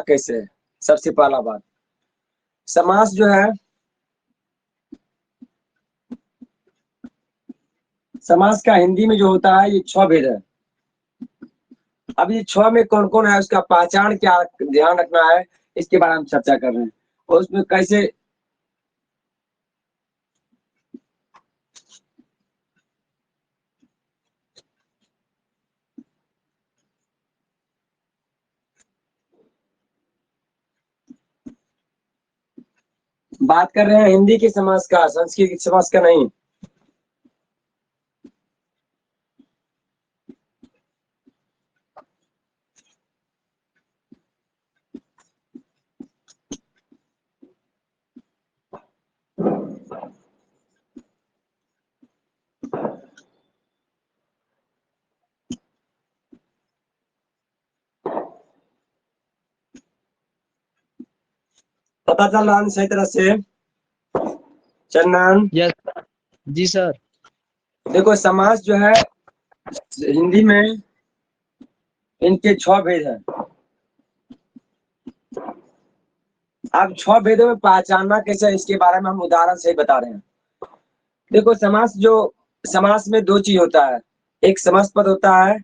कैसे है? सबसे पहला बात, समास जो है, समास का हिंदी में जो होता है ये 6 भेद है। अब ये 6 में कौन कौन है, उसका पहचान क्या ध्यान रखना है, इसके बारे में हम चर्चा कर रहे हैं। और उसमें कैसे बात कर रहे हैं हिंदी के समास का, संस्कृत के समास का नहीं। पता चल रहा है सही तरह से चंदन? यस जी सर। देखो समास जो है हिंदी में इनके 6 भेद है। अब 6 भेदों में पहचानना कैसे है, इसके बारे में हम उदाहरण से ही बता रहे हैं। देखो समास में 2 चीज होता है, एक समास पद होता है,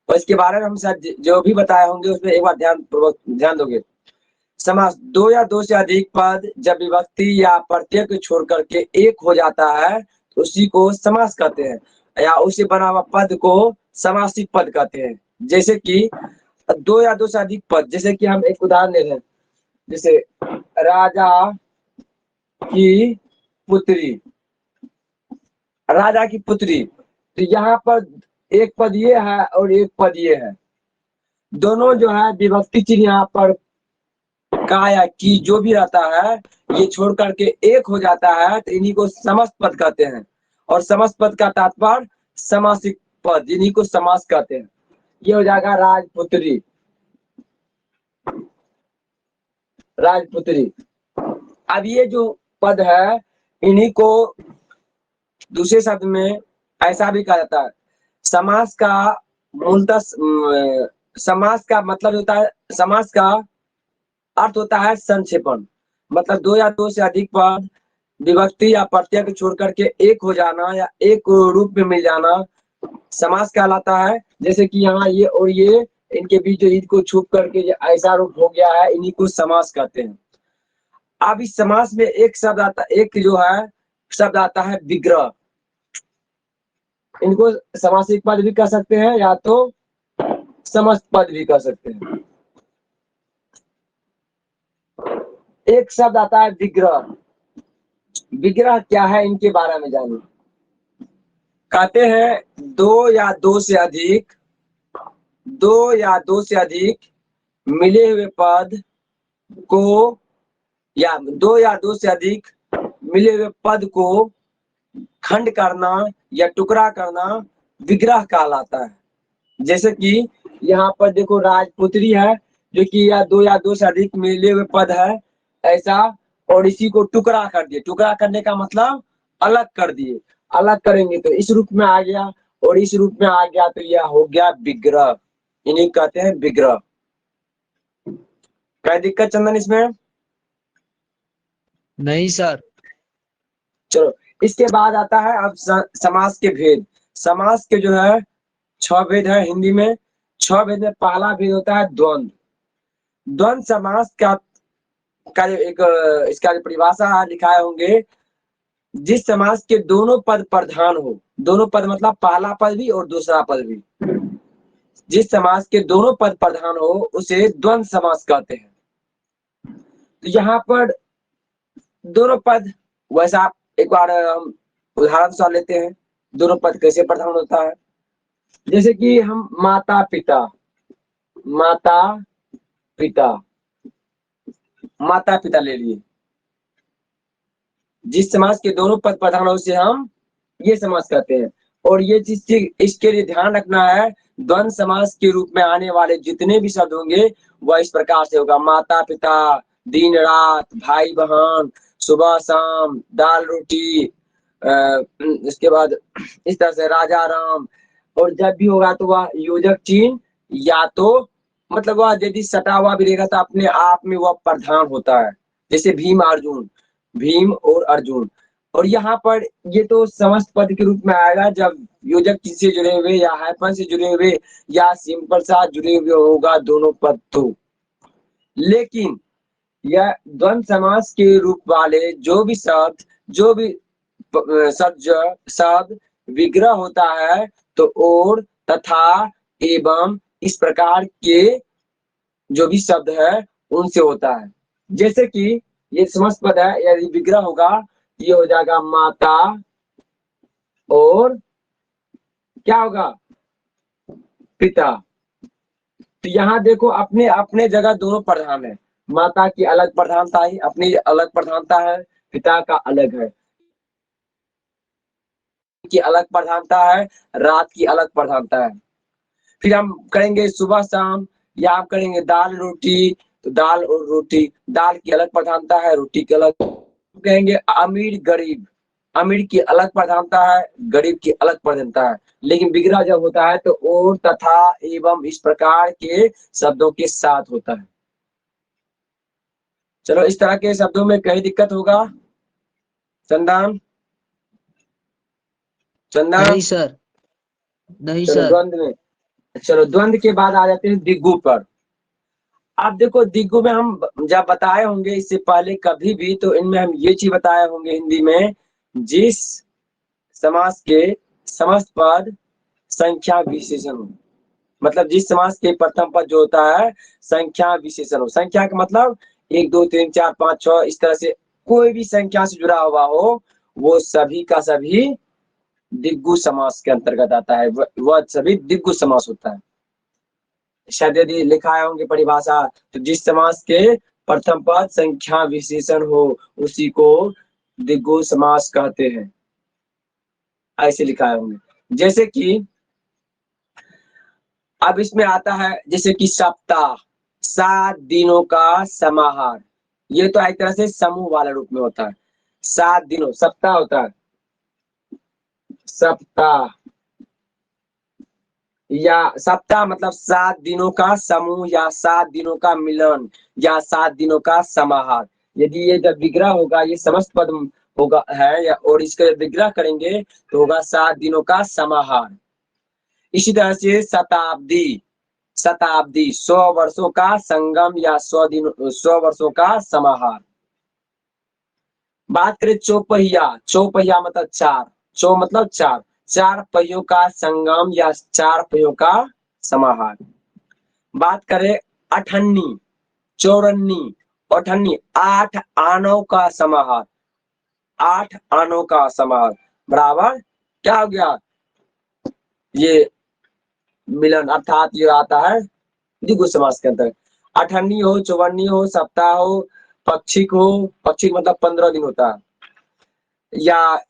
और इसके बारे में हम शायद जो भी बताए होंगे उसमें एक बार ध्यान दोगे। समास 2 या 2 से अधिक पद जब विभक्ति या प्रत्यय को छोड़ करके एक हो जाता है तो उसी को समास कहते हैं, या उसे बना हुआ पद को समासिक पद कहते हैं। जैसे कि 2 या 2 से अधिक पद, जैसे कि हम एक उदाहरण ले रहे हैं, जैसे राजा की पुत्री, राजा की पुत्री, तो यहाँ पर एक पद ये है और एक पद ये है, दोनों जो है विभक्ति चिन्ह यहाँ पर का या की जो भी रहता है ये छोड़ करके एक हो जाता है तो इन्हीं को समस्त पद कहते हैं। और समस्त पद का तात्पर्य समासिक पद, इन्हीं को समास कहते हैं। ये हो जाएगा राजपुत्री, राजपुत्री। अब ये जो पद है इन्हीं को दूसरे शब्द में ऐसा भी कहा जाता है, समास का मूलतः समास का मतलब होता है, समास का अर्थ होता है संक्षेपण, मतलब 2 या 2 से अधिक पद विभक्ति या प्रत्यय को छोड़ करके एक हो जाना या एक रूप में मिल जाना समास कहलाता है। जैसे कि यहाँ ये और ये इनके बीच जो ईद को छुप करके ऐसा रूप हो गया है, इन्हीं को समास कहते हैं। अब इस समास में एक शब्द आता, एक जो है शब्द आता है विग्रह, इनको समासिक पद भी कह सकते हैं या तो समस्त पद भी कह सकते हैं। एक शब्द आता है विग्रह, विग्रह क्या है इनके बारे में जानिए। कहते हैं 2 या 2 से अधिक, 2 या 2 से अधिक मिले हुए पद को, या 2 या 2 से अधिक मिले हुए पद को खंड करना या टुकड़ा करना विग्रह कहलाता है। जैसे कि यहाँ पर देखो राजपुत्री है जो कि या 2 या 2 से अधिक मिले हुए पद है ऐसा, और इसी को टुकड़ा कर दिए, टुकड़ा करने का मतलब अलग कर दिए, अलग करेंगे तो इस रूप में आ गया और इस रूप में आ गया, तो यह हो गया विग्रह, इन्हीं कहते हैं विग्रह। क्या दिक्कत चंदन इसमें? नहीं सर। चलो इसके बाद आता है अब समास के भेद। समास के जो है 6 भेद है हिंदी में। 6 भेद में पहला भेद होता है द्वंद्व। द्वंद्व समास का जो एक इसका जो परिभाषा लिखाए होंगे, जिस समास के दोनों पद प्रधान हो, दोनों पद मतलब पहला पद भी और दूसरा पद भी, जिस समास के दोनों पद प्रधान हो उसे द्वंद्व समास कहते हैं। तो यहाँ पर दोनों पद, वैसा एक बार हम उदाहरण सा लेते हैं, दोनों पद कैसे प्रधान होता है। जैसे कि हम माता पिता, माता पिता, माता पिता ले लिए, जिस समास के दोनों पद प्रधान हो उसे हम ये समास कहते हैं। और ये चीज इसके लिए ध्यान रखना है, द्वंद्व समास के रूप में आने वाले जितने भी शब्द होंगे वह इस प्रकार से होगा, माता पिता, दिन रात, भाई बहन, सुबह शाम, दाल रोटी, इसके बाद इस तरह से राजा राम। और जब भी होगा तो वह योजक चिन्ह या तो मतलब वह यदि सटा हुआ भी रहेगा तो अपने आप में वह प्रधान होता है, जैसे भीम अर्जुन, भीम और अर्जुन। और यहाँ पर ये तो समस्त पद के रूप में आएगा जब योजक से जुड़े हुए या हाइफन से जुड़े हुए या सिंपल साथ जुड़े हुए होगा दोनों पद तो। लेकिन यह द्वंद्व समास के रूप वाले जो भी शब्द, जो भी शब्द विग्रह होता है तो और, तथा, एवं इस प्रकार के जो भी शब्द है उनसे होता है। जैसे कि ये समस्त पद है, यदि विग्रह होगा ये हो जाएगा माता, और क्या होगा, पिता। तो यहाँ देखो अपने अपने जगह दोनों प्रधान है, माता की अलग प्रधानता है, अपनी अलग प्रधानता है, पिता का अलग है, की अलग प्रधानता है, रात की अलग प्रधानता है। फिर हम करेंगे सुबह शाम, या हम करेंगे दाल रोटी, तो दाल और रोटी, दाल की अलग प्रधानता है, रोटी की अलग। कहेंगे अमीर गरीब, अमीर की अलग प्रधानता है, गरीब की अलग प्रधानता है। लेकिन विग्रह जब होता है तो और, तथा, एवं इस प्रकार के शब्दों के साथ होता है। चलो इस तरह के शब्दों में कहीं दिक्कत होगा? चंदन, चंदन, नहीं सर, नहीं चलो सर। द्वंद्व में, चलो द्वंद्व के बाद आ जाते हैं दिग्गु पर। आप देखो दिग्गु में हम जब बताए होंगे इससे पहले कभी भी, तो इनमें हम ये चीज बताए होंगे हिंदी में, जिस समास के समस्त पद संख्या विशेषण हो, मतलब जिस समास के प्रथम पद जो होता है संख्या विशेषण हो। संख्या का मतलब 1 2 3 4 5 6 इस तरह से कोई भी संख्या से जुड़ा हुआ हो, वो सभी का सभी दिग्गु समास के अंतर्गत आता है, वह सभी दिग्गु समास होता है। शायद यदि लिखा है होंगे परिभाषा, तो जिस समास के प्रथम पद संख्या विशेषण हो उसी को दिग्गु समास कहते हैं, ऐसे लिखा है होंगे। जैसे कि अब इसमें आता है जैसे कि सप्ताह, 7 दिनों का समाहार, ये तो एक तरह से समूह वाला रूप में होता है। 7 दिनों सप्ताह होता है, सप्ताह, या सप्ताह मतलब 7 दिनों का समूह या 7 दिनों का मिलन या 7 दिनों का समाहार। यदि ये जब विग्रह होगा ये समस्त पद होगा है, या और इसका जब विग्रह करेंगे तो होगा 7 दिनों का समाहार। इसी तरह से शताब्दी, शताब्दी 100 वर्षों का संगम या 100 वर्षों का समाहार। बात करें चौपहिया, चौपहिया मतलब चार, चौ मतलब चार, 4 पहियों का संगम या 4 पहियों का समाहार। बात करें अठन्नी, चौरन्नी, अठन्नी 8 आनों का समाहार, 8 आनों का समाहार बराबर क्या हो गया, ये मिलन, अर्थात ये आता है द्विगु समास के अंतर्गत। अठन्नी हो, चौवन्नी हो, सप्ताह हो, पक्षिक हो, पक्षिक मतलब 15 दिन होता है, या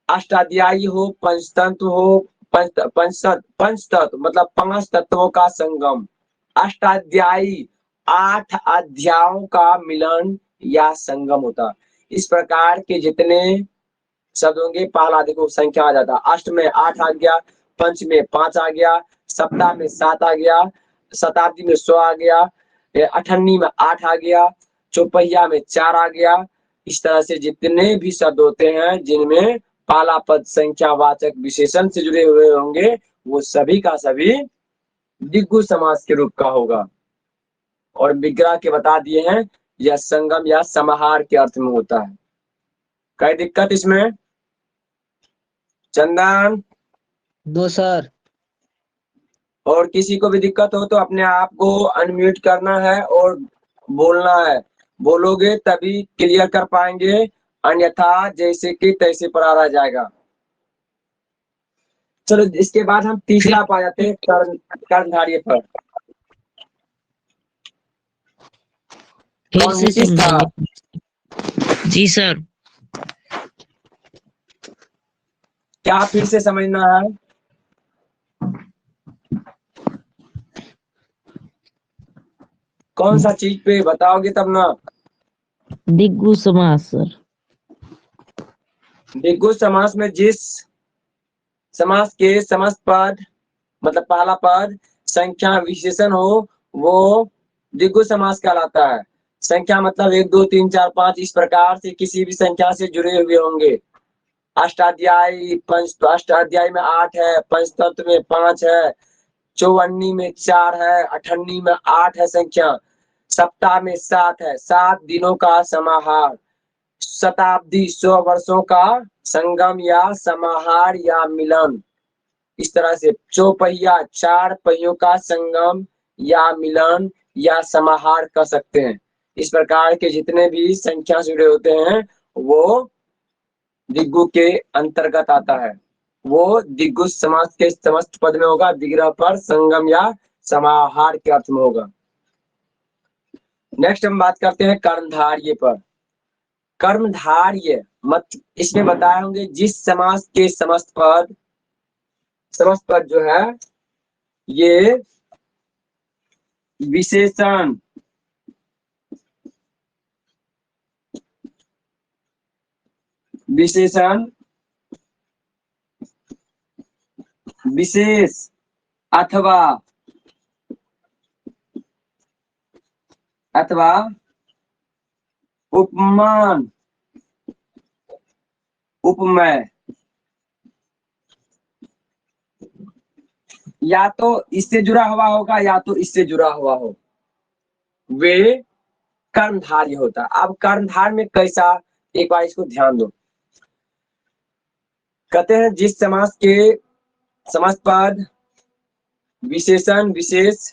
अष्टाध्यायी हो, पंचतंत्र हो, पंचतत्व मतलब 5 तत्वों का संगम, अष्टाध्यायी 8 अध्यायों का मिलन या संगम होता है। इस प्रकार के जितने शब्द होंगे, पहला देखो संख्या आ जाता, अष्ट में 8 आ गया, पंच में 5 आ गया, सप्ताह में 7 आ गया, शताब्दी में 100 आ गया, अठन्नी में 8 आ गया, चौपहिया में 4 आ गया। इस तरह से जितने भी शब्द होते हैं जिनमें पहला पद संख्यावाचक विशेषण से जुड़े हुए होंगे वो सभी का सभी दिग्गु समास के रूप का होगा। और विग्रह के बता दिए हैं, यह संगम या समाहार के अर्थ में होता है। कोई दिक्कत इसमें? चंदन, दो सर। और किसी को भी दिक्कत हो तो अपने आप को अनम्यूट करना है और बोलना है, बोलोगे तभी क्लियर कर पाएंगे, अन्यथा जैसे कि तैसे पढ़ा रह जाएगा। चलो इसके बाद हम तीसरा पा जाते हैं कर्णधार्य पर। फिर कौन से नीतीश था? समझाइए। जी सर। क्या फिर से समझना है? कौन सा चीज पे बताओगे तब ना। दिग्गु समास सर। दिग्गु समास में जिस समास के समस्त पद मतलब पहला पद संख्या विशेषण हो वो द्विगु समास कहलाता है। संख्या मतलब 1 2 3 4 5 इस प्रकार से किसी भी संख्या से जुड़े हुए होंगे। अष्टाध्यायी अष्टाध्यायी में 8 है, पंचतंत्र में 5 है, चौवन्नी में 4 है, अठन्नी में 8 है संख्या, सप्ताह में 7 है, 7 दिनों का समाहार, शताब्दी 100 वर्षों का संगम या समाहार या मिलन। इस तरह से चौपहिया 4 पहियों का संगम या मिलन या समाहार कर सकते हैं। इस प्रकार के जितने भी संख्या से जुड़े होते हैं वो दिग्गु के अंतर्गत आता है। वो दिग्गु समास के समस्त पद में होगा, विग्रह पर संगम या समाहार के अर्थ में होगा। नेक्स्ट हम बात करते हैं कर्मधार्य पर। कर्मधार्य मत इसमें बताए होंगे जिस समास के समस्त पद जो है ये विशेषण विशेष अथवा उपमान उपमेय या तो इससे जुड़ा हुआ होगा या तो इससे जुड़ा हुआ हो, वे कर्मधार्य होता है। अब कर्मधार में कैसा, एक बार इसको ध्यान दो। कहते हैं जिस समास के समस्त पद विशेषण विशेष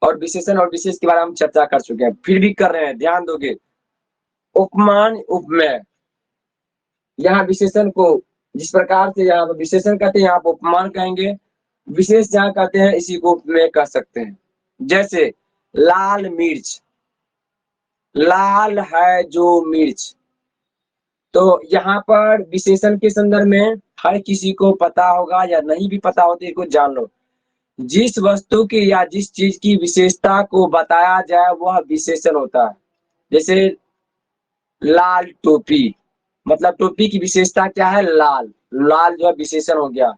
और विशेषण और विशेष के बारे में हम चर्चा कर चुके हैं, फिर भी कर रहे हैं, ध्यान दोगे। उपमान उपमेय, यहाँ विशेषण को जिस प्रकार से यहाँ पर विशेषण कहते हैं यहाँ पर उपमान कहेंगे, विशेष जहाँ कहते हैं इसी को उपमेय कह सकते हैं। जैसे लाल मिर्च, लाल है जो मिर्च, तो यहाँ पर विशेषण के संदर्भ में हर किसी को पता होगा या नहीं भी पता होते इसको जान लो। जिस वस्तु की या जिस चीज की विशेषता को बताया जाए वह विशेषण होता है। जैसे लाल टोपी, मतलब टोपी की विशेषता क्या है, लाल, लाल जो है विशेषण हो गया।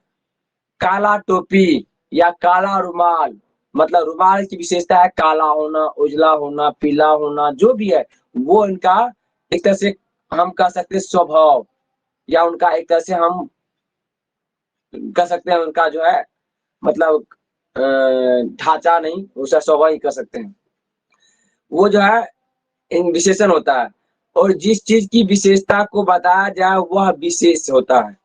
काला टोपी या काला रुमाल, मतलब रुमाल की विशेषता है काला होना, उजला होना, पीला होना, जो भी है वो इनका एक तरह से हम कह सकते हैं स्वभाव, या उनका एक तरह से हम कह सकते हैं उनका जो है मतलब ढांचा नहीं, उसका स्वभाव ही कह सकते हैं। वो जो है इन विशेषण होता है। और जिस चीज की विशेषता को बताया जाए वह विशेष होता है।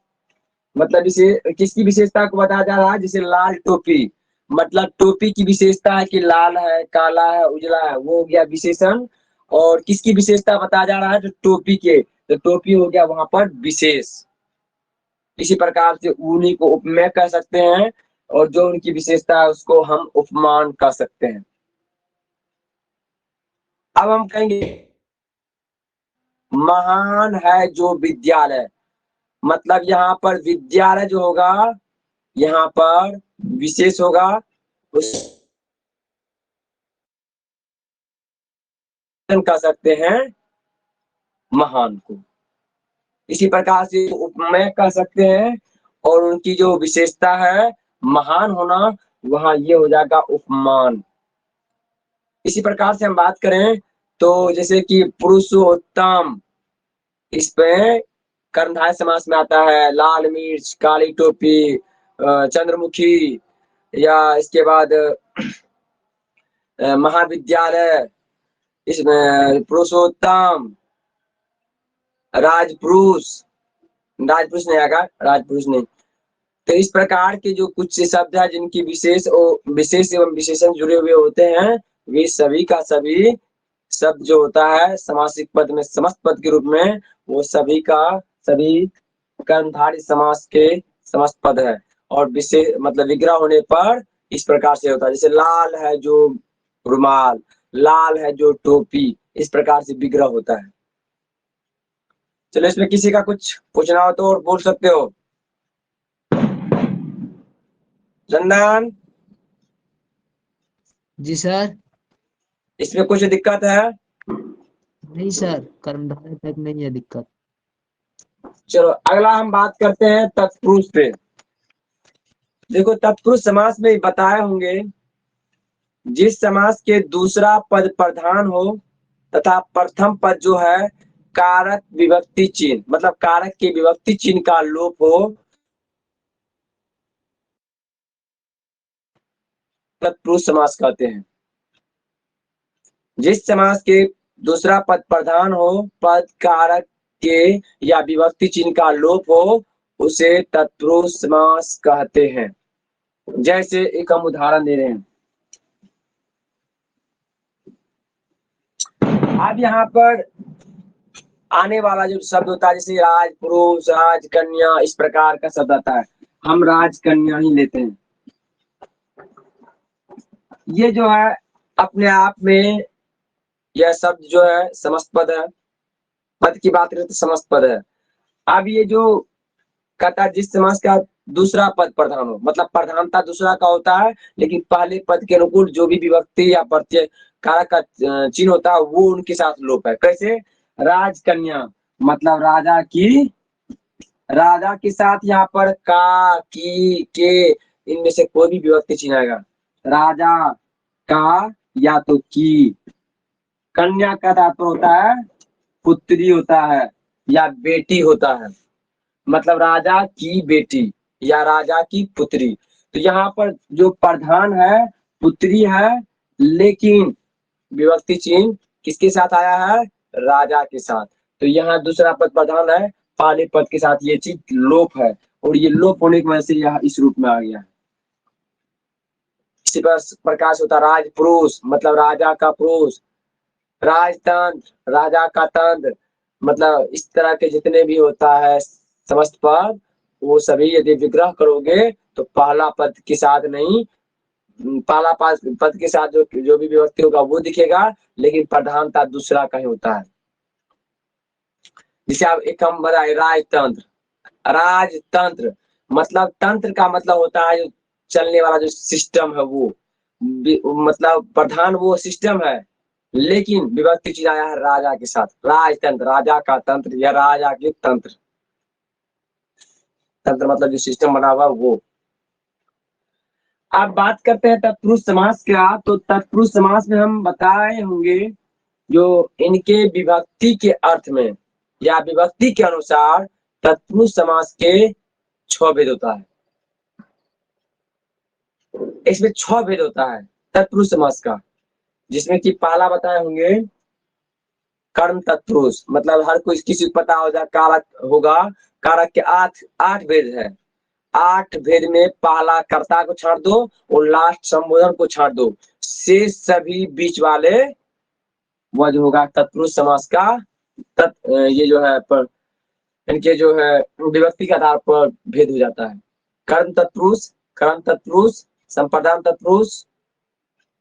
मतलब इसे किसकी विशेषता को बताया जा रहा है, जैसे लाल टोपी, मतलब टोपी की विशेषता है कि लाल है, काला है, उजला है, वो हो गया विशेषण। और किसकी विशेषता बताया जा रहा है, तो टोपी के, तो टोपी हो गया वहां पर विशेष। इसी प्रकार से उन्हीं को उपमेय कह सकते हैं और जो उनकी विशेषता है उसको हम उपमान कह सकते हैं। अब हम कहेंगे महान है जो विद्यालय, मतलब यहाँ पर विद्यालय जो होगा यहाँ पर विशेष होगा, उस कह सकते हैं महान को। इसी प्रकार से उपमेय कह सकते हैं और उनकी जो विशेषता है महान होना, वहां ये हो जाएगा उपमान। इसी प्रकार से हम बात करें तो जैसे कि पुरुषोत्तम, इसमें कर्मधारय समास में आता है। लाल मिर्च, काली टोपी, चंद्रमुखी, या इसके बाद महाविद्यालय, इसमें पुरुषोत्तम, राजपुरुष, राजपुरुष नहीं आएगा, राजपुरुष नहीं। तो इस प्रकार के जो कुछ शब्द है जिनकी विशेष एवं विशेषण जुड़े हुए होते हैं, वे सभी का सभी शब्द जो होता है समासिक पद में समस्त पद के रूप में, वो सभी का सभी कर्मधारय समास के समस्त पद है। और विशेष मतलब विग्रह होने पर इस प्रकार से होता है, जैसे लाल है जो रुमाल, लाल है जो टोपी, इस प्रकार से विग्रह होता है। चलो इसमें किसी का कुछ पूछना हो तो और बोल सकते हो। चंदन, जी सर। इसमें कुछ दिक्कत है? नहीं सर, कर्मधारय तक नहीं है दिक्कत। चलो अगला हम बात करते हैं तत्पुरुष पे। देखो तत्पुरुष समास में बताए होंगे जिस समास के दूसरा पद प्रधान हो तथा प्रथम पद जो है कारक विभक्ति चिन्ह, मतलब कारक के विभक्ति चिन्ह का लोप हो, तत्पुरुष समास कहते हैं। जिस समास के दूसरा पद प्रधान हो, पद कारक के या विभक्ति चिन्ह का लोप हो, उसे तत्पुरुष समास कहते हैं। जैसे एक हम उदाहरण दे रहे हैं। अब यहाँ पर आने वाला जो शब्द होता है, जैसे राज पुरुष, राज कन्या, इस प्रकार का शब्द आता है, हम राज कन्या ही लेते हैं। ये जो है अपने आप में यह शब्द जो है समस्त पद है। पद की बात करें तो समस्त पद है। अब ये जो कहता है जिस समास का दूसरा पद प्रधान हो, मतलब प्रधानता दूसरा का होता है, लेकिन पहले पद के अनुकूल जो भी विभक्ति या प्रत्यय कारक का चिन्ह होता है वो उनके साथ लोप है। कैसे? राजकन्या मतलब राजा की, राजा के साथ यहाँ पर का, की, के, इनमें से कोई भी विभक्ति चिन्ह आएगा। राजा का या तो की। कन्या का तात्पर्य होता है पुत्री होता है या बेटी होता है, मतलब राजा की बेटी या राजा की पुत्री। तो यहाँ पर जो प्रधान है पुत्री है, लेकिन विभक्ति चिन्ह किसके साथ आया है? राजा के साथ। तो यहाँ दूसरा पद प्रधान है, पहले पद के साथ ये चीज लोप है, और ये लोप होने की वजह से यह इस रूप में आ गया है। इसी प्रकार से होता राज पुरुष मतलब राजा का पुरुष, राजतंत्र राजा का तंत्र, मतलब इस तरह के जितने भी होता है समस्त पद, वो सभी यदि विग्रह करोगे तो पहला पद के साथ नहीं, पहला पद के साथ जो भी विभक्ति होगा वो दिखेगा, लेकिन प्रधानता दूसरा का ही होता है। जिसे आप एक हम बताए राजतंत्र, राजतंत्र मतलब तंत्र का मतलब होता है जो चलने वाला जो सिस्टम है वो, मतलब प्रधान वो सिस्टम है, लेकिन विभक्ति चिन्ह आया है राजा के साथ। राजतंत्र राजा का तंत्र या राजा के तंत्र, तंत्र मतलब जो सिस्टम बना हुआ वो। अब बात करते हैं तत्पुरुष समास का। तो तत्पुरुष समास में हम बताए होंगे जो इनके विभक्ति के अर्थ में या विभक्ति के अनुसार तत्पुरुष समास के 6 भेद होता है। इसमें 6 भेद होता है तत्पुरुष समास का, जिसमें कि पहला बताए होंगे कर्म तत्पुरुष, मतलब हर कोई किसी को पता हो जाए कारक होगा, कारक के 8 भेद है। 8 भेद में पहला कर्ता को छाड़ दो और लास्ट संबोधन को छाड़ दो, से सभी बीच वाले वह जो होगा तत्पुरुष समास का ये जो है इनके जो है विभक्ति के आधार पर भेद हो जाता है। कर्म तत्पुरुष, संप्रदान तत्पुरुष,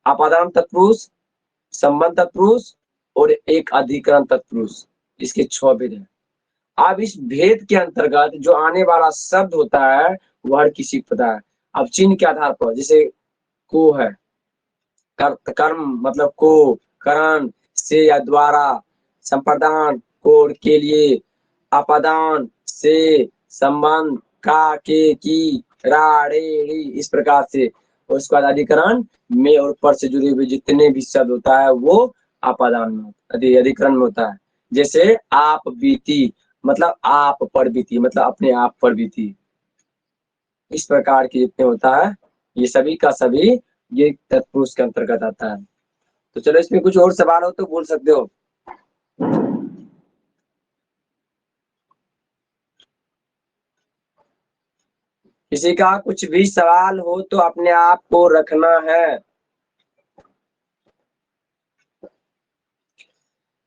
आपादान तत्पुरुष, संबंध तत्पुरुष और एक अधिकरण तत्पुरुष, इसके 6 भेद हैं। अब इस भेद के अंतर्गत जो आने वाला शब्द होता है वह हर किसी को पता है। अब चिन्ह के आधार पर, जैसे को है, कर्म मतलब को, करण से या द्वारा, संप्रदान को के लिए, आपादान से, संबंध का के की, रा रे री, इस प्रकार से। और उसके बाद अधिकरण में और पर से जुड़े हुए जितने भी शब्द होता है वो आपादान में अधिकरण में होता है। जैसे आप बीती मतलब आप पर बीती, मतलब अपने आप पर बीती। इस प्रकार के जितने होता है ये सभी का सभी ये तत्पुरुष के अंतर्गत आता है। तो चलो इसमें कुछ और सवाल हो तो बोल सकते हो। किसी का कुछ भी सवाल हो तो अपने आप को रखना है।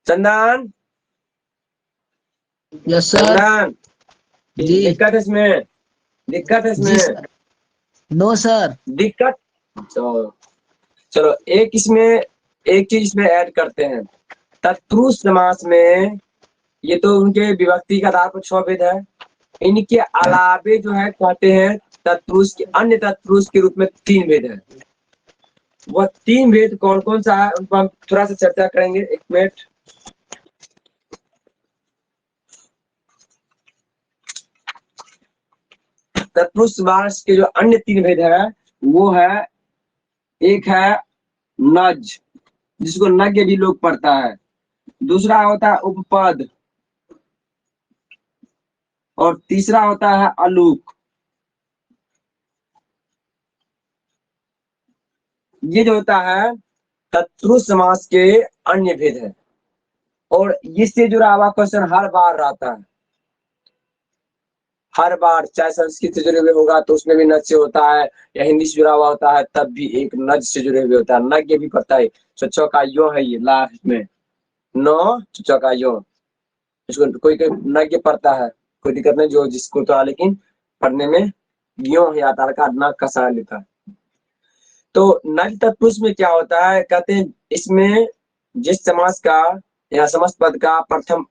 चंदन, यस सर। चंदन, जी दिक्कत है इसमें, दिक्कत है जी इसमें, सर। No sir. दिक्कत। चलो एक चीज इसमें ऐड करते हैं। तत्पुरुष समास में ये तो उनके विभक्ति का आधार पर 6 भेद है। इनके अलावे जो है कहते हैं तत्पुरुष के अन्य तत्पुरुष के रूप में 3 भेद है। वह 3 भेद कौन कौन सा है उन पर हम थोड़ा सा चर्चा करेंगे। एक मिनट। तत्पुरुष समास के जो अन्य 3 भेद है वो है, एक है नज, जिसको नज्ञ भी लोग पढ़ता है। दूसरा होता है उपपद, और तीसरा होता है अलूक। ये जो होता है तत्पुरुष समास के अन्य भेद है, और इससे जुड़ा हुआ क्वेश्चन हर बार रहता है, हर बार, चाहे संस्कृत से जुड़े हुए होगा तो उसमें भी नज से होता है, या हिंदी से जुड़ा हुआ होता है तब भी एक नज से जुड़े हुए होता है। नज्ञ भी पड़ता है, चौ का यो है, ये लास्ट में नो चौ का यो, इसको कोई कोई नज्ञ पढ़ता है, कोई दिक्कत नहीं, जो जिसको तो, लेकिन पढ़ने में यो है, आधार कार्ड न कसा लेता है। तो नज तत्पुरुष में क्या होता है, कहते हैं इसमें जिस समास का या समस्त पद का प्रथम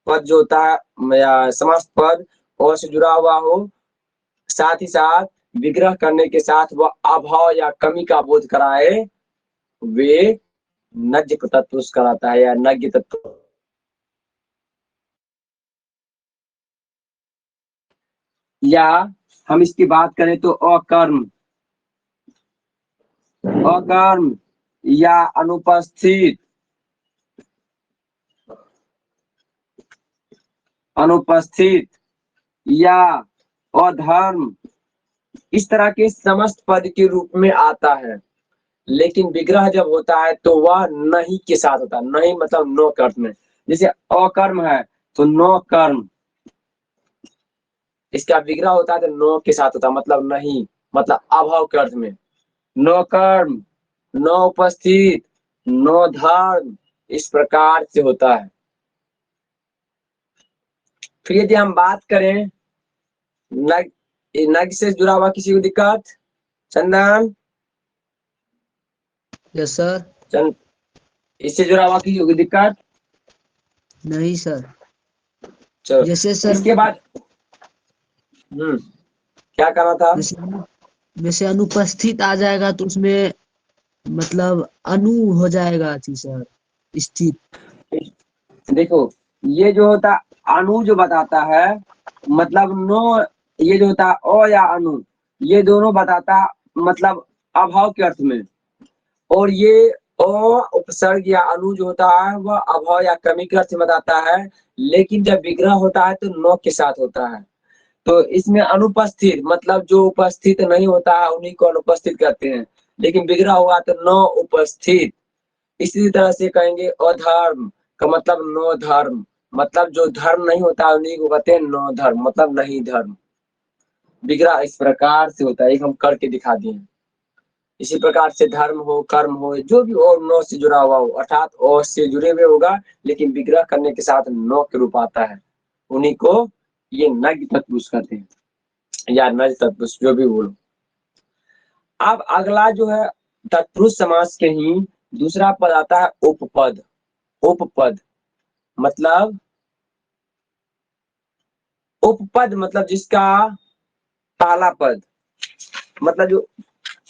पद जो होता है या समस्त पद और से जुड़ा हुआ हो, साथ ही साथ विग्रह करने के साथ वह अभाव या कमी का बोध कराए, वे नज्ञ तत्पुरुष कराता है या नज्ञ तत्पुरुष। या हम इसकी बात करें तो अकर्म, अकर्म या अनुपस्थित, अनुपस्थित या अधर्म, इस तरह के समस्त पद के रूप में आता है। लेकिन विग्रह जब होता है तो वह नहीं के साथ होता है, नहीं मतलब नो के अर्थ में। जैसे अकर्म है तो नो कर्म, इसका विग्रह होता है तो नो के साथ होता है, मतलब नहीं, मतलब अभाव के अर्थ में। नो कर्म, नो उपस्थित, नो धर्म, इस प्रकार से होता है। फिर यदि हम बात करें नग से जुड़ा हुआ किसी को दिक्कत, चंदन? Yes sir. इससे जुड़ा हुआ किसी को दिक्कत? नहीं सर। चलो जैसे सर, इसके बाद क्या करना था? जैसे अनुपस्थित आ जाएगा तो उसमें मतलब अनु हो जाएगा थी सर, स्थित। देखो ये जो होता अनु जो बताता है, मतलब नो, ये जो होता अ या अनु, ये दोनों बताता मतलब अभाव के अर्थ में, और ये अ उपसर्ग या अनु जो होता है वह अभाव या कमी के अर्थ में बताता है। लेकिन जब विग्रह होता है तो नो के साथ होता है। तो इसमें अनुपस्थित मतलब जो उपस्थित नहीं होता है उन्हीं को अनुपस्थित कहते हैं। लेकिन विग्रह हुआ तो नो उपस्थित। इसी तरह से कहेंगे अधर्म का मतलब नो धर्म, मतलब जो धर्म नहीं होता उन्हीं को कहते हैं नो धर्म, मतलब नहीं धर्म। विग्रह इस प्रकार से होता है, एक हम करके दिखा दिए। इसी प्रकार से धर्म हो, कर्म हो, जो भी और नो से जुड़ा हुआ हो, अर्थात ओ से जुड़े हुए होगा लेकिन विग्रह करने के साथ नो के रूप आता है, उन्हीं को ये नज्ञ तत्पुरुष कहते हैं या नज तत्पुरुष, जो भी बोलो। अब अगला जो है तत्पुरुष समास के ही दूसरा पद आता है उपपद। उपपद मतलब, उपपद मतलब जिसका पहला पद, मतलब जो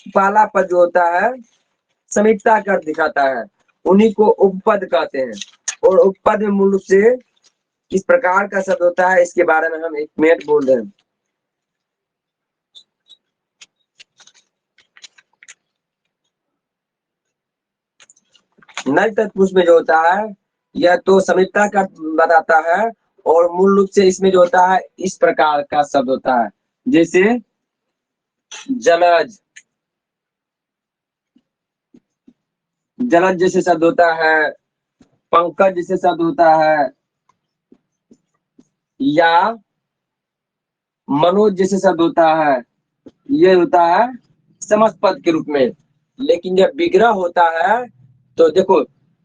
पहला पद जो होता है समीपता कर दिखाता है, उन्हीं को उपपद कहते हैं। और उपपद में मूल रूप से किस प्रकार का शब्द होता है इसके बारे में हम एक मिनट बोल रहे हैं। नज तत्पुरुष में जो होता है यह तो समीपता का बताता है, और मूल रूप से इसमें जो होता है इस प्रकार का शब्द होता है, जैसे जलज, जलज जैसे शब्द होता है, पंकज जैसे शब्द होता है, या मनोज जैसे शब्द होता है। ये होता है समस्त पद के रूप में। लेकिन जब विग्रह होता है तो देखो,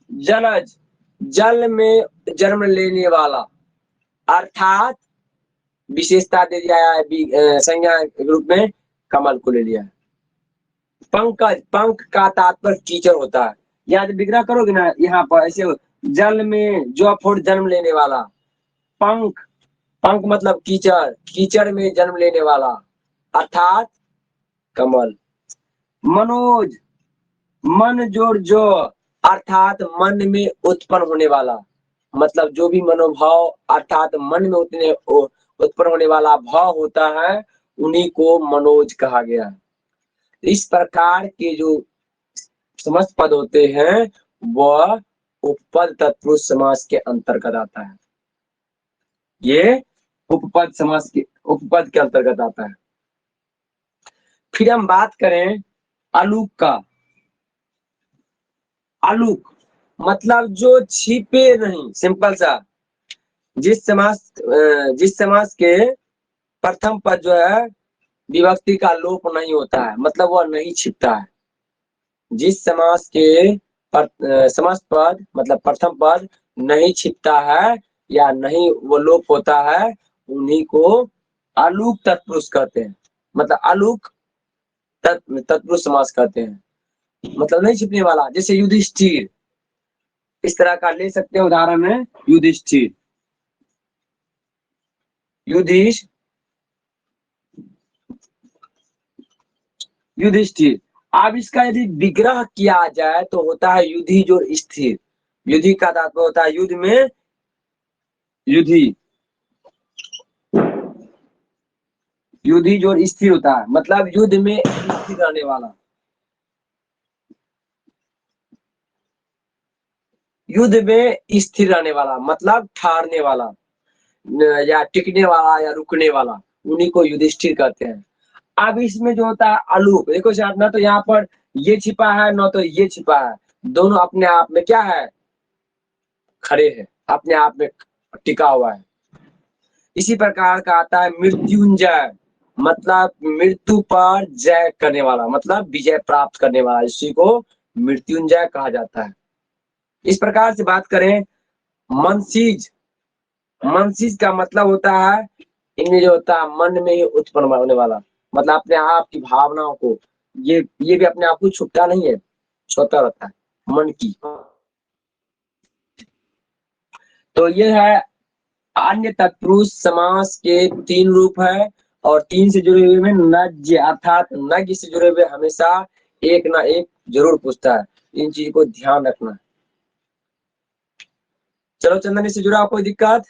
जलज, जल में जन्म लेने वाला, अर्थात विशेषता दे दिया है संज्ञा के रूप में कमल को ले लिया है। पंकज, पंख का तात्पर्य कीचड़ होता है। यहाँ जब विग्रह करोगे ना, यहाँ पर ऐसे जल में जो फुट जन्म लेने वाला, पंख, पंख मतलब कीचड़, कीचड़ में जन्म लेने वाला अर्थात कमल। मनोज, मन जोड़ जो, अर्थात मन में उत्पन्न होने वाला, मतलब जो भी मनोभाव अर्थात मन में उत्पन्न होने वाला भाव होता है उन्हीं को मनोज कहा गया। इस प्रकार के जो समस्त पद होते हैं वह उपपद तत्पुरुष समास के अंतर्गत आता है। ये उपपद समास के उपपद के अंतर्गत आता है। फिर हम बात करें अलूक का। अलूक मतलब जो छिपे नहीं, सिंपल सा। जिस समास के प्रथम पद जो है विभक्ति का लोप नहीं होता है, मतलब वह नहीं छिपता है। जिस समास के समास पद मतलब प्रथम पद नहीं छिपता है या नहीं वो लोप होता है, उन्हीं को अलूक तत्पुरुष कहते हैं। मतलब अलूक तत्पुरुष समास कहते हैं, मतलब नहीं छिपने वाला। जैसे युधिष्ठिर, इस तरह का ले सकते हैं उदाहरण है युधिष्ठिर। युधिष्ठिर। अब इसका यदि विग्रह किया जाए तो होता है युधि जोड़ स्थिर। युधि का तात्पर्य होता है युद्ध में युधि, युधि जोड़ स्थिर होता है, मतलब युद्ध में स्थिर रहने वाला। युद्ध में स्थिर रहने वाला मतलब ठहरने वाला या टिकने वाला या रुकने वाला, उन्हीं को युधिष्ठिर कहते हैं। अब इसमें जो होता है अलूक, देखो साहब, ना तो यहाँ पर ये छिपा है ना तो ये छिपा है, दोनों अपने आप में क्या है, खड़े हैं, अपने आप में टिका हुआ है। इसी प्रकार का आता है मृत्युंजय, मतलब मृत्यु पर जय करने वाला, मतलब विजय प्राप्त करने वाला, इसी को मृत्युंजय कहा जाता है। इस प्रकार से बात करें मनसीज। मनसीज का मतलब होता है इनमें जो होता है मन में ही उत्पन्न होने वाला, मतलब अपने आप की भावनाओं को, ये भी अपने आप को छुपता नहीं है, छोटा रहता है मन की। तो ये है अन्य तत्पुरुष समास के 3 रूप है, और 3 से जुड़े हुए में नज्य, अर्थात नज्ञ से जुड़े हुए हमेशा एक ना एक जरूर पूछता है। इन चीज को ध्यान रखना है। चलो चंदन, इससे जुड़ा कोई दिक्कत?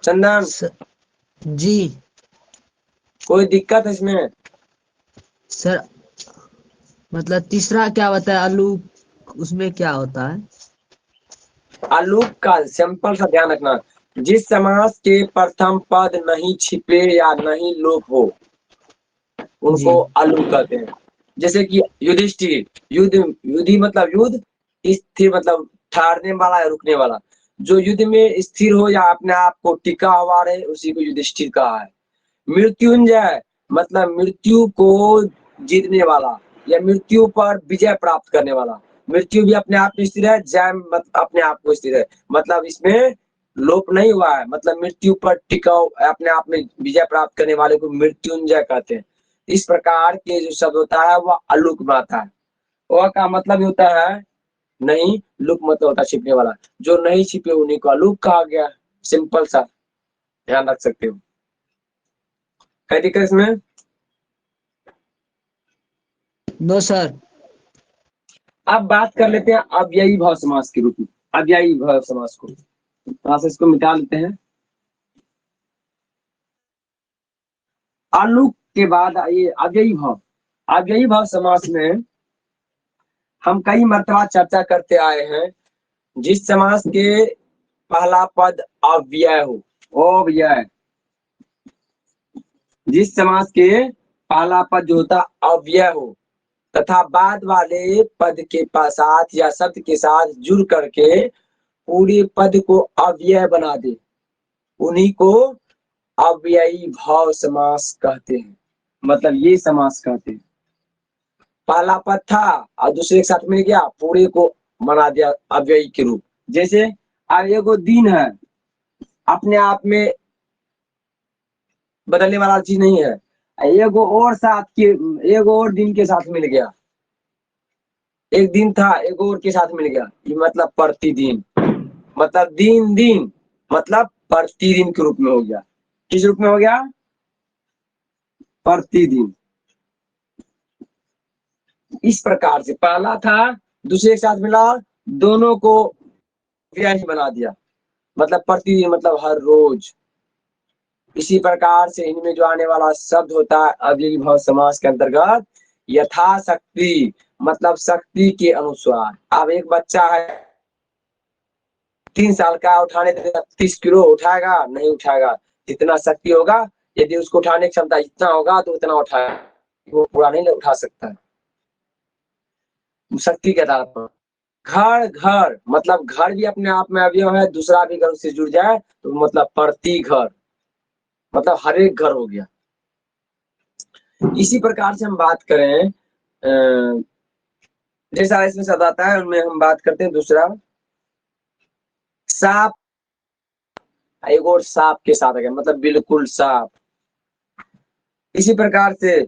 चंदन जी कोई दिक्कत है इसमें? सर, मतलब तीसरा क्या बताया अलूक, उसमें क्या होता है? अलूक का सिंपल सा ध्यान रखना, जिस समास के प्रथम पद नहीं छिपे या नहीं लोप हो, उनको जी अलूक कहते हैं। जैसे कि युधिष्ठिर, युधि मतलब युद्ध, स्थिर मतलब ठहरने वाला या रुकने वाला। जो युद्ध में स्थिर हो या अपने आप को टिका हुआ रहे, उसी को युधिष्ठिर कहा है। मृत्युंजय मतलब मृत्यु को जीतने वाला या मृत्यु पर विजय प्राप्त करने वाला। मृत्यु भी अपने आप में स्थिर है, जय अपने आप को स्थिर है, मतलब इसमें लोप नहीं हुआ है, मतलब मृत्यु पर टिकाऊ अपने आप में विजय प्राप्त करने वाले को मृत्युंजय कहते हैं। इस प्रकार के जो शब्द होता है वह अलूक में आता है। वह का मतलब होता है नहीं, लुक मतलब होता है छिपने वाला। जो नहीं छिपे उन्हीं को अलूक कहा गया। सिंपल सा ध्यान रख सकते हो। क्या दिक्कत इसमें? No sir. अब बात कर लेते हैं अव्ययी भाव समास के रूप में। अव्ययी भाव समास को थोड़ा सा इसको मिटा लेते हैं। अलूक के बाद आइए अव्ययी भाव। अव्ययी भाव समास में हम कई मर्तबा चर्चा करते आए हैं। जिस समास के पहला पद अव्यय हो, अव्यय, जिस समास के पहला पद जो होता अव्यय हो तथा बाद वाले पद के साथ या शब्द के साथ जुड़ करके पूरे पद को अव्यय बना दे, उन्हीं को अव्ययी भाव समास कहते हैं। मतलब ये समास कहते हैं। पहला पद था और दूसरे के साथ मिल गया, पूरे को बना दिया अव्ययी के रूप। जैसे अब एगो दिन है, अपने आप में बदलने वाला चीज नहीं है। एगो और साथ के, एगो और दिन के साथ मिल गया, एक दिन था एगो और के साथ मिल गया, ये मतलब प्रतिदिन, मतलब दिन दिन मतलब प्रतिदिन के रूप में हो गया। किस रूप में हो गया? प्रतिदिन। इस प्रकार से पहला था दूसरे के साथ मिला, दोनों को व्यय बना दिया, मतलब प्रतिदिन मतलब हर रोज। इसी प्रकार से इनमें जो आने वाला शब्द होता है अव्ययी भाव समास के अंतर्गत यथाशक्ति, मतलब शक्ति के अनुसार। अब एक बच्चा है 3 साल का, उठाने 30 किलो उठाएगा? नहीं उठाएगा। जितना शक्ति होगा, यदि उसको उठाने की क्षमता इतना होगा तो उतना उठाएगा, वो पूरा नहीं उठा सकता है शक्ति के आधार पर। घर घर मतलब घर भी अपने आप में अवयव है, दूसरा भी घर उससे जुड़ जाए तो मतलब प्रति घर, मतलब हर एक घर हो गया। इसी प्रकार से हम बात करें जैसा इसमें शब्द आता है उनमें हम बात करते हैं दूसरा साफ। एक और साफ के साथ आ गया, मतलब बिल्कुल साफ। इसी प्रकार से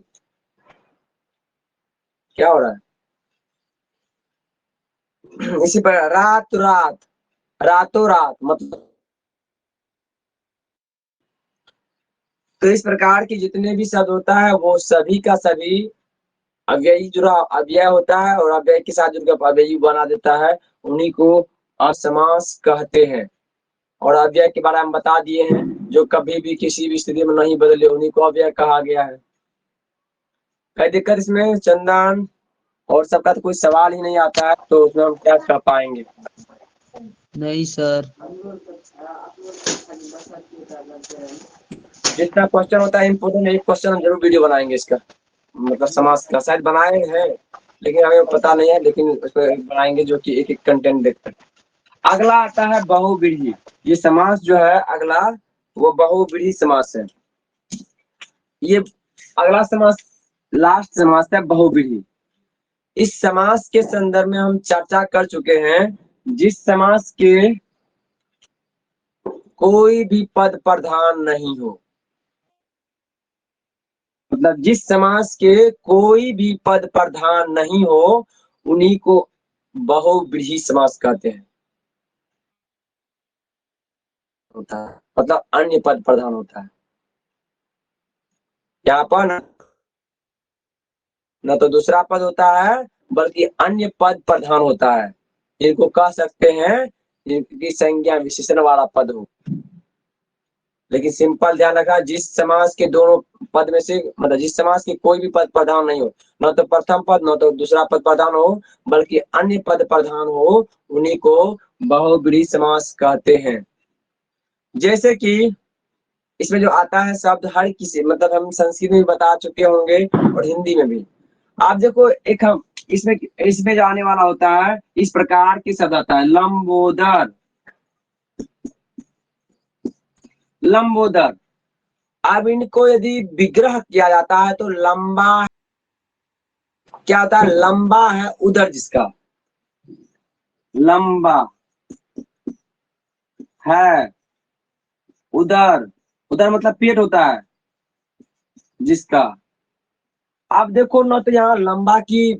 क्या हो रहा है, इसी पर रात रात, रातों रात, मतलब तो इस प्रकार के जितने भी शब्द होता है वो सभी का सभी अव्ययी जुड़ा अव्यय होता है, और अव्यय के साथ जुड़कर अव्ययी बना देता है, उन्हीं को असमास कहते हैं। और अव्यय के बारे में बता दिए हैं, जो कभी भी किसी भी स्थिति में नहीं बदले उन्हीं को अव्यय कहा गया है। कई दिक्कत इसमें चंदन और सबका तो कोई सवाल ही नहीं आता है, तो उसमें हम क्या कह पाएंगे? नहीं सर। जितना क्वेश्चन होता है इम्पोर्टेंट, एक क्वेश्चन हम जरूर वीडियो बनाएंगे इसका, मतलब समाज का शायद बनाए हैं लेकिन हमें पता नहीं है, लेकिन उस पर बनाएंगे जो कि एक एक कंटेंट देखकर। अगला आता है बहुव्रीहि। ये समास जो है अगला वो बहुव्रीहि समास है। ये अगला समास लास्ट समास है बहुव्रीहि। इस समास के संदर्भ में हम चर्चा कर चुके हैं। जिस समास के कोई भी पद प्रधान नहीं हो, मतलब जिस समास के कोई भी पद प्रधान नहीं हो उन्हीं को बहुव्रीहि समास कहते हैं। होता है मतलब अन्य पद प्रधान होता है। यहाँ पर न तो दूसरा पद होता है बल्कि अन्य पद प्रधान होता है। इनको कह सकते हैं जिनकी संज्ञा विशेषण वाला पद हो। लेकिन सिंपल ध्यान रखा, जिस समास के दोनों पद में से मतलब जिस समास के कोई भी पद प्रधान नहीं हो, न तो प्रथम पद न तो दूसरा पद प्रधान हो बल्कि अन्य पद प्रधान हो, उन्हीं को बहुव्रीहि समास कहते हैं। जैसे कि इसमें जो आता है शब्द हर किसी, मतलब हम संस्कृत में बता चुके होंगे और हिंदी में भी। आप देखो एक हम इसमें इसमें जो आने वाला होता है इस प्रकार के शब्द आता है लंबोदर। लंबोदर, अब इनको यदि विग्रह किया जाता है तो लंबा क्या होता है, लंबा है उदर जिसका, लंबा है उदर, उदर मतलब पेट होता है जिसका। अब देखो न तो यहाँ लंबा की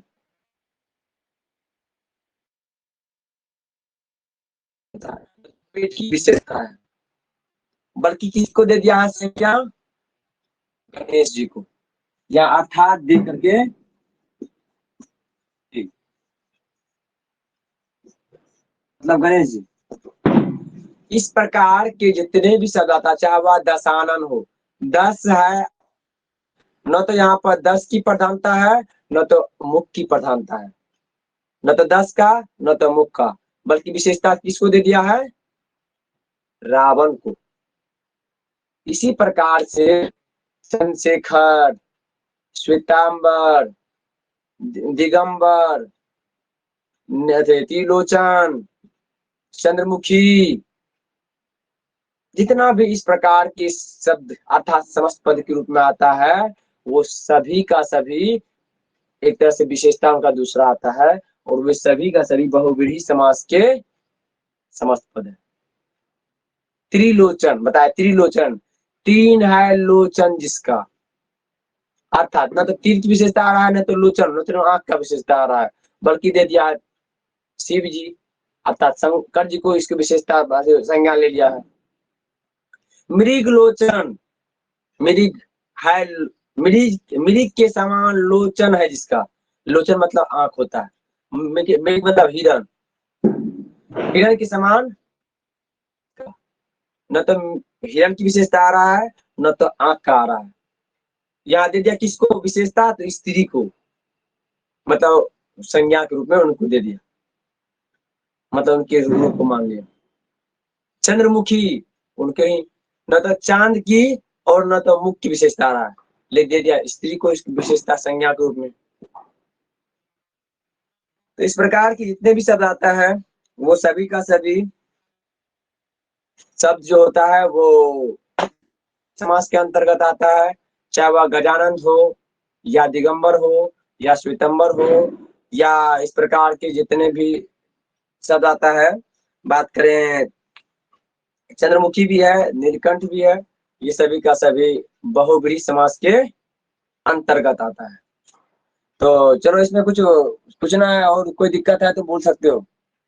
पेट की विशेषता है, बल्कि किसको दे दिया है संज्ञा, गणेश जी को, या अर्थात दे करके मतलब गणेश जी। इस प्रकार के जितने भी शब्द आता है चाहे वह दशानन हो, 10 है, न तो यहाँ पर 10 की प्रधानता है न तो मुख की प्रधानता है, न तो 10 का न तो मुख का, बल्कि विशेषता किसको दे दिया है, रावण को। इसी प्रकार से चंद्रशेखर, श्वेतांबर, दिगंबर, त्रिलोचन, चंद्रमुखी, जितना भी इस प्रकार के शब्द अर्थात समस्त पद के रूप में आता है वो सभी का सभी एक तरह से विशेषता उनका दूसरा आता है, और वे सभी का सभी बहुव्रीहि समास के समस्त पद है। त्रिलोचन बताया, त्रिलोचन, 3 है लोचन जिसका, अर्थात न तो तीर की विशेषता आ रहा है न तो लोचन न तो आंख का विशेषता आ रहा है, बल्कि दे दिया शिव जी अर्थात शंकर जी को इसकी विशेषता संज्ञा ले लिया है। मृग लोचन, मृग है, मृग के समान लोचन है जिसका, लोचन मतलब आंख होता है, मृग मतलब हिरण, हिरण के समान, न तो हिरण की विशेषता आ रहा है न तो आंख का आ रहा है। यहाँ दे दिया किसको विशेषता, तो स्त्री को, मतलब संज्ञा के रूप में उनको दे दिया, मतलब उनके रूप को मान लिया। चंद्रमुखी उनके न तो चांद की और न तो मुख की विशेषता रहा है, ले दे दिया स्त्री को इसकी विशेषता संज्ञा के रूप में। तो इस प्रकार की जितने भी शब्द आता है वो सभी का सभी शब्द जो होता है वो समास के अंतर्गत आता है, चाहे वह गजानन हो या दिगंबर हो या श्वेतंबर हो या इस प्रकार के जितने भी शब्द आता है। बात करें चंद्रमुखी भी है, नीलकंठ भी है, ये सभी का सभी बहुब्रीहि समास के अंतर्गत आता है। तो चलो इसमें कुछ पूछना है और कोई दिक्कत है तो बोल सकते हो।